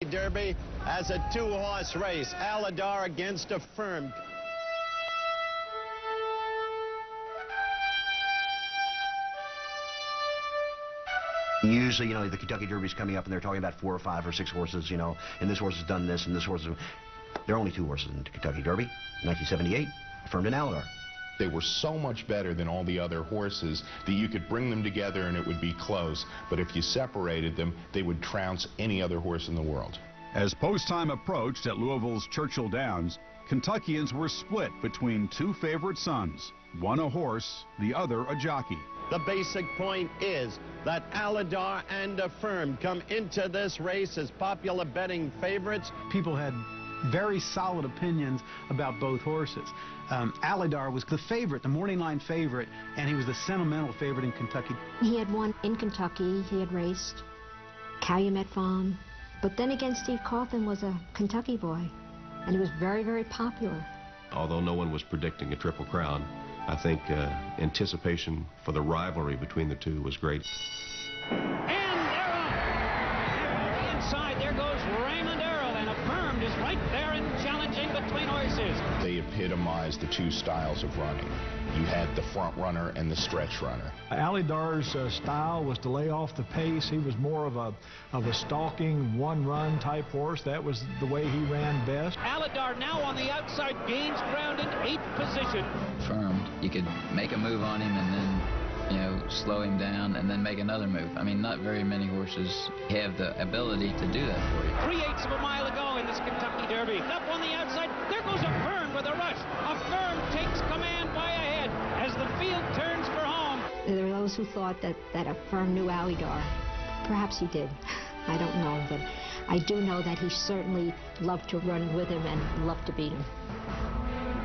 Derby as a two-horse race. Alydar against Affirmed. Usually, the Kentucky Derby's coming up and they're talking about 4 or 5 or 6 horses, and this horse has done this and this horse has... There are only 2 horses in the Kentucky Derby, 1978, Affirmed and Alydar. They were so much better than all the other horses that you could bring them together and it would be close. But if you separated them, they would trounce any other horse in the world. As post time approached at Louisville's Churchill Downs, Kentuckians were split between 2 favorite sons, one a horse, the other a jockey. The basic point is that Alydar and Affirmed come into this race as popular betting favorites. People had very solid opinions about both horses. Alydar was the favorite, the morning line favorite, and he was the sentimental favorite in Kentucky. He had won in Kentucky. He had raced Calumet Farm. But then again, Steve Coffin was a Kentucky boy, and he was very, very popular. Although no one was predicting a Triple Crown, I think anticipation for the rivalry between the two was great. And they're on. The inside, there goes Raymond Earl, and Affirmed is right there and challenging between horses. They epitomized the 2 styles of running. You had the front runner and the stretch runner. Alydar's style was to lay off the pace. He was more of a stalking, one-run type horse. That was the way he ran best. Alydar now on the outside gains ground in 8th position. Affirmed, you could make a move on him and then, slow him down and then make another move. I mean, not very many horses have the ability to do that for you. 3/8 of a mile to go in this Kentucky Derby. Up on the outside, there goes Affirmed with a rush. Affirmed takes command by a head as the field turns for home. There were those who thought that Affirmed knew Alydar. Perhaps he did. I don't know, but I do know that he certainly loved to run with him and loved to beat him.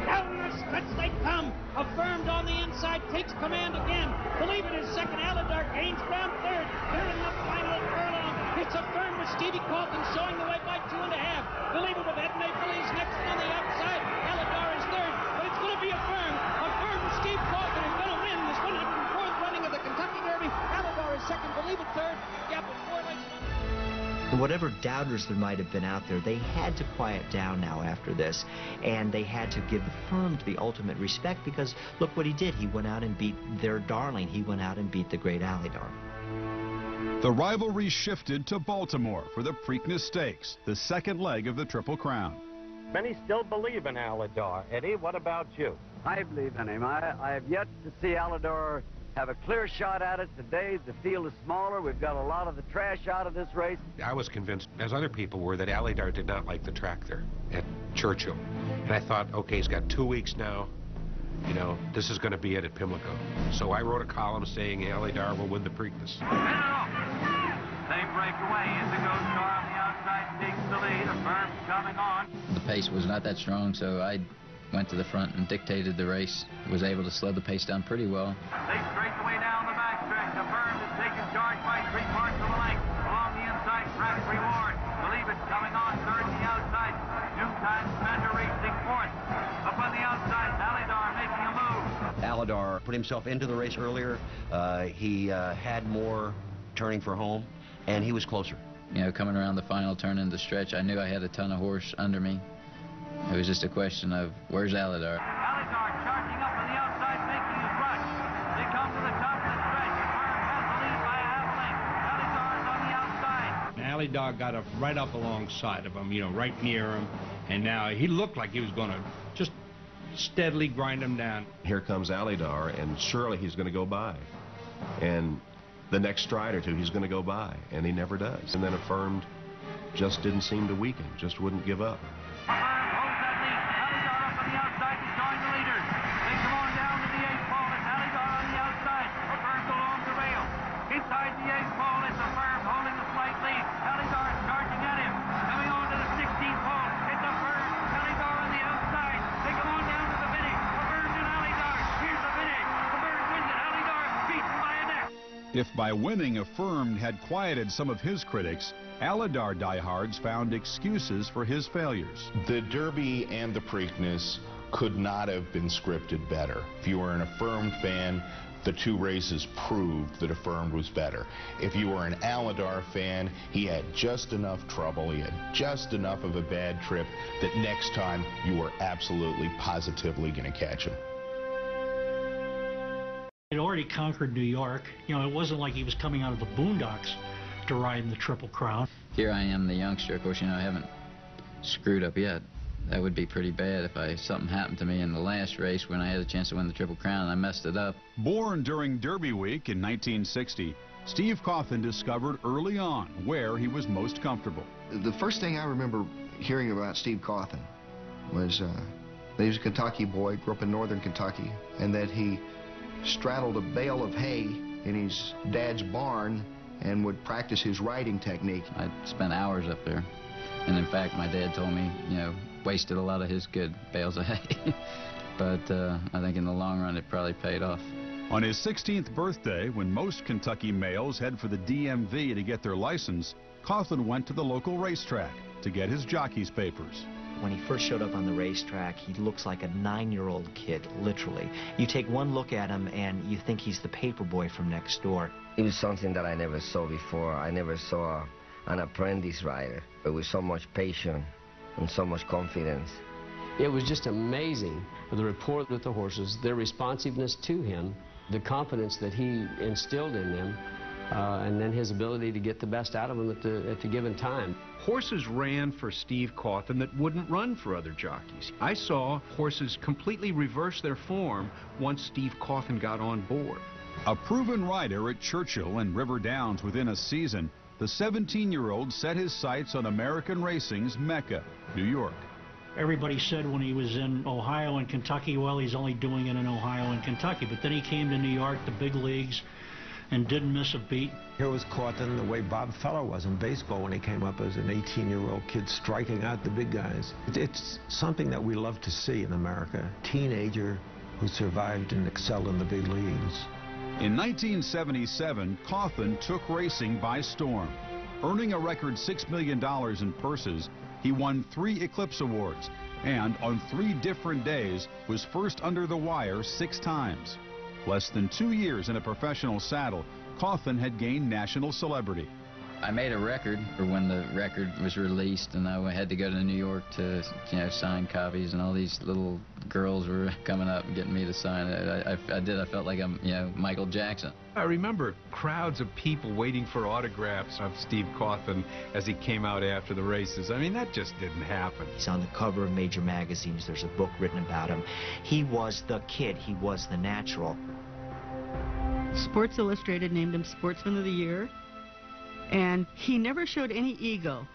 Down the stretch they come. Affirmed on the inside takes command again. Believe it is second. Alydar gains ground third. They're in the final furlong. It's Affirmed with Stevie Coffin showing the way by 2.5. Believe it with Ed Mapley's next on the outside. Alydar is third, but it's going to be Affirmed. Affirmed with Steve Coffin is going to win this 104th running of the Kentucky Derby. Alydar is second. Believe it third. Gap of 4 lengths. Whatever doubters there might have been out there, they had to quiet down now after this, and they had to give Affirmed the ultimate respect because look what he did. He went out and beat their darling. He went out and beat the great Alydar. The rivalry shifted to Baltimore for the Preakness Stakes, the second leg of the Triple Crown. Many still believe in Alydar. Eddie, what about you? I believe in him. I have yet to see Alydar have a clear shot at it. Today the field is smaller. We've got a lot of the trash out of this race. I was convinced, as other people were, that Alydar did not like the track there at Churchill. And I thought, okay, he's got 2 weeks now. This is going to be it at Pimlico. So I wrote a column saying Alydar will win the Preakness. They break away. Indigo Star on the outside takes the lead. Affirmed coming on. The pace was not that strong, so I went to the front and dictated the race. Was able to slow the pace down pretty well. They straight away down the backstretch. Affirmed is taking charge by 3/4 of a length. Along the inside, Crack Reward. Believe it coming on third on the outside. Noontime Spender racing fourth. Up on the outside, Alydar making a move. Alydar put himself into the race earlier. He had more turning for home, and he was closer. Coming around the final turn in the stretch, I knew I had a ton of horse under me. It was just a question of, where's Alydar? Alydar charging up on the outside, making his rush. They come to the top of the stretch. Affirmed has the lead by a half length. Alydar's on the outside. Alydar got right up alongside of him, right near him. And now he looked like he was going to just steadily grind him down. Here comes Alydar, and surely he's going to go by. And the next stride or two, he's going to go by, and he never does. And then Affirmed just didn't seem to weaken, just wouldn't give up. Affirmed holds that lead. Alydar up on the outside to join the leaders. They come on down to the 8th pole. It's Alydar on the outside. Affirmed along the rail. Inside the 8th pole, it's Affirmed holding a slight lead. Alydar charging at him. Coming on to the 16th pole, it's Affirmed. Alydar on the outside. They come on down to the finish. Affirmed and Alydar. Here's the finish. Affirmed wins it. Alydar beats him by a neck. If by winning Affirmed had quieted some of his critics, Alydar diehards found excuses for his failures. The Derby and the Preakness could not have been scripted better. If you were an Affirmed fan, the two races proved that Affirmed was better. If you were an Alydar fan, he had just enough trouble, he had just enough of a bad trip that next time you were absolutely, positively going to catch him. He'd already conquered New York. You know, it wasn't like he was coming out of the boondocks to ride in the Triple Crown. Here I am, the youngster. Of course, you know, I haven't screwed up yet. That would be pretty bad if something happened to me in the last race when I had a chance to win the Triple Crown and I messed it up. Born during Derby Week in 1960, Steve Cawthon discovered early on where he was most comfortable. The first thing I remember hearing about Steve Cawthon was that he was a Kentucky boy, grew up in northern Kentucky, and that he straddled a bale of hay in his dad's barn and would practice his riding technique. I spent hours up there. And in fact, my dad told me, you know, wasted a lot of his good bales of hay. But I think in the long run, it probably paid off. On his 16th birthday, when most Kentucky males head for the DMV to get their license, Cawthon went to the local racetrack to get his jockey's papers. When he first showed up on the racetrack, he looks like a 9-year-old kid, literally. You take one look at him and you think he's the paper boy from next door. It was something that I never saw before. I never saw an apprentice rider with so much patience and so much confidence. It was just amazing, the rapport with the horses, their responsiveness to him, the confidence that he instilled in them, and then his ability to get the best out of them at the given time. Horses ran for Steve Cawthon that wouldn't run for other jockeys. I saw horses completely reverse their form once Steve Cawthon got on board. A proven rider at Churchill and River Downs within a season, the 17-year-old set his sights on American racing's Mecca, New York. Everybody said when he was in Ohio and Kentucky, well, he's only doing it in Ohio and Kentucky. But then he came to New York, the big leagues, and didn't miss a beat. Here was Cawthon the way Bob Feller was in baseball when he came up as an 18-year-old kid striking out the big guys. It's something that we love to see in America. Teenager who survived and excelled in the big leagues. In 1977, Cawthon took racing by storm. Earning a record $6 million in purses, he won 3 Eclipse Awards and on 3 different days was first under the wire 6 times. Less than 2 years in a professional saddle, Cawthon had gained national celebrity. I made a record for when the record was released, and I had to go to New York to, you know, sign copies, and all these little girls were coming up and getting me to sign it. I felt like I'm, you know, Michael Jackson. I remember crowds of people waiting for autographs of Steve Cawthon as he came out after the races. I mean, that just didn't happen. He's on the cover of major magazines. There's a book written about him. He was the kid. He was the natural. Sports Illustrated named him Sportsman of the Year. And he never showed any ego.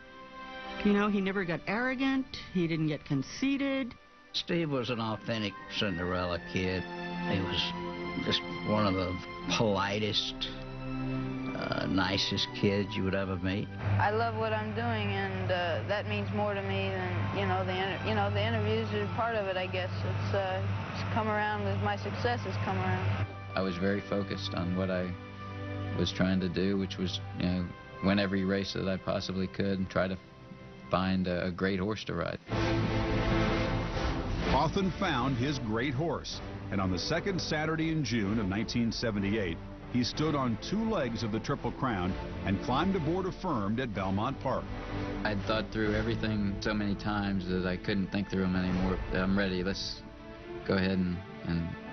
You know, he never got arrogant. He didn't get conceited. Steve was an authentic Cinderella kid. He was just one of the politest, nicest kids you would ever meet. I love what I'm doing, and that means more to me than, the interviews are part of it, I guess. It's come around as my success has come around. I was very focused on what I was trying to do, which was, you know, win every race that I possibly could and try to find a great horse to ride. Cawthon found his great horse, and on the second Saturday in June of 1978, he stood on 2 legs of the Triple Crown and climbed aboard Affirmed at Belmont Park. I'd thought through everything so many times that I couldn't think through them anymore. I'm ready. Let's go ahead and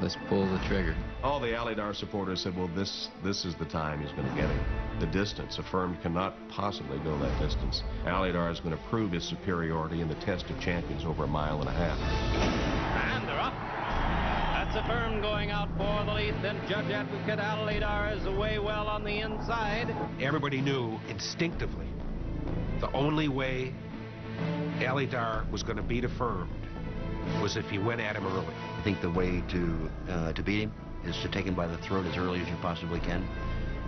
let's pull the trigger. All the Alydar supporters said, well, this is the time he's going to get it. The distance. Affirmed cannot possibly go that distance. Alydar is going to prove his superiority in the test of champions over 1.5 miles. And they're up. That's Affirmed going out for the lead. Then Judge Advocate Alydar is away well on the inside. Everybody knew instinctively the only way Alydar was going to beat Affirmed was if he went at him early. I think the way to beat him is to take him by the throat as early as you possibly can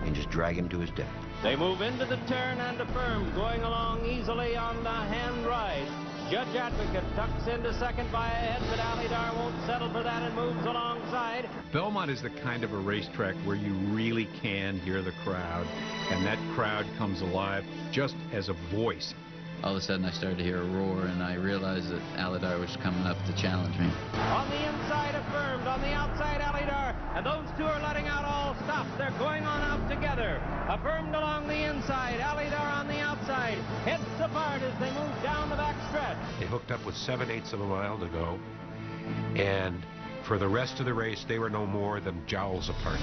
and just drag him to his death. They move into the turn, and Affirmed going along easily on the hand ride. Judge Advocate tucks into second by a head, but Alydar won't settle for that and moves alongside. Belmont is the kind of a racetrack where you really can hear the crowd, and that crowd comes alive just as a voice. all of a sudden I started to hear a roar, and I realized that Alydar was coming up to challenge me. On the inside, Affirmed. On the outside, Alydar. And those two are letting out all stops. They're going on out together. Affirmed along the inside, Alydar on the outside. Heads apart as they move down the back stretch. They hooked up with 7/8 of a mile to go, and for the rest of the race, they were no more than jowls apart.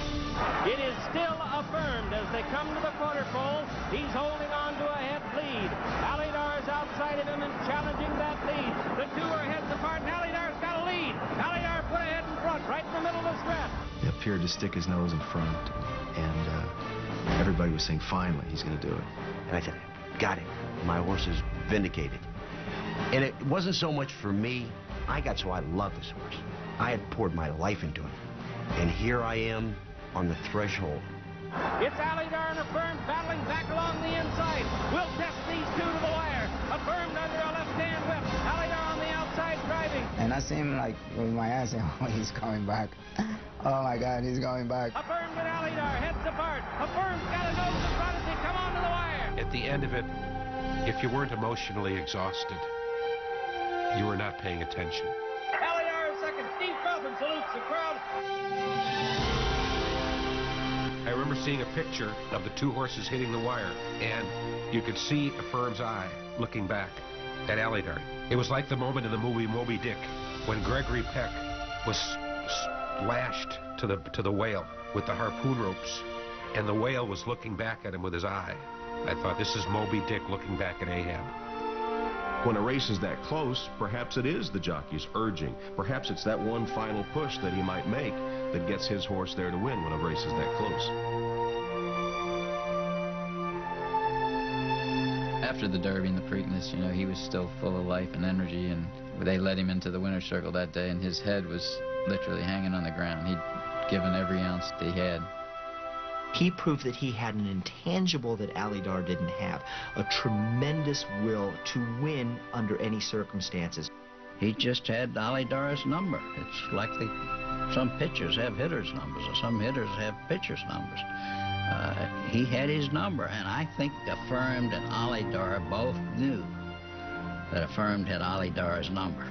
It is still Affirmed as they come to the quarter pole. He's holding on to a head lead. Alydar is outside of him and challenging that lead. The two are heads apart, and Alydar's got a lead. Alydar put ahead in front, right in the middle of the stretch. He appeared to stick his nose in front, and everybody was saying, finally, he's going to do it. And I said, got it. My horse is vindicated. And it wasn't so much for me. I got so I love this horse. I had poured my life into him. And here I am on the threshold. It's Alydar and Affirmed battling back along the inside. We'll test these two to the wire. Affirmed under a left-hand whip. Alydar on the outside driving. And I see him like with my eyes saying, oh, he's coming back. Oh my God, he's going back. Affirmed and Alydar heads apart. Affirmed's got a nose in front as they come onto the wire. At the end of it, if you weren't emotionally exhausted, you were not paying attention. Alydar is second. Steve Coffin salutes the crowd. I remember seeing a picture of the two horses hitting the wire, and you could see Affirmed's eye looking back at Alydar. It was like the moment in the movie Moby Dick when Gregory Peck was lashed to the whale with the harpoon ropes, and the whale was looking back at him with his eye. I thought, this is Moby Dick looking back at Ahab. When a race is that close, perhaps it is the jockey's urging. Perhaps it's that one final push that he might make that gets his horse there to win when a race is that close. After the Derby and the Preakness, you know, he was still full of life and energy, and they led him into the winner's circle that day, and his head was literally hanging on the ground. He'd given every ounce that he had. He proved that he had an intangible that Alydar didn't have, a tremendous will to win under any circumstances. He just had Alydar's number. It's like some pitchers have hitters' numbers, or some hitters have pitchers' numbers. He had his number, and I think Affirmed and Alydar both knew that Affirmed had Alydar's number.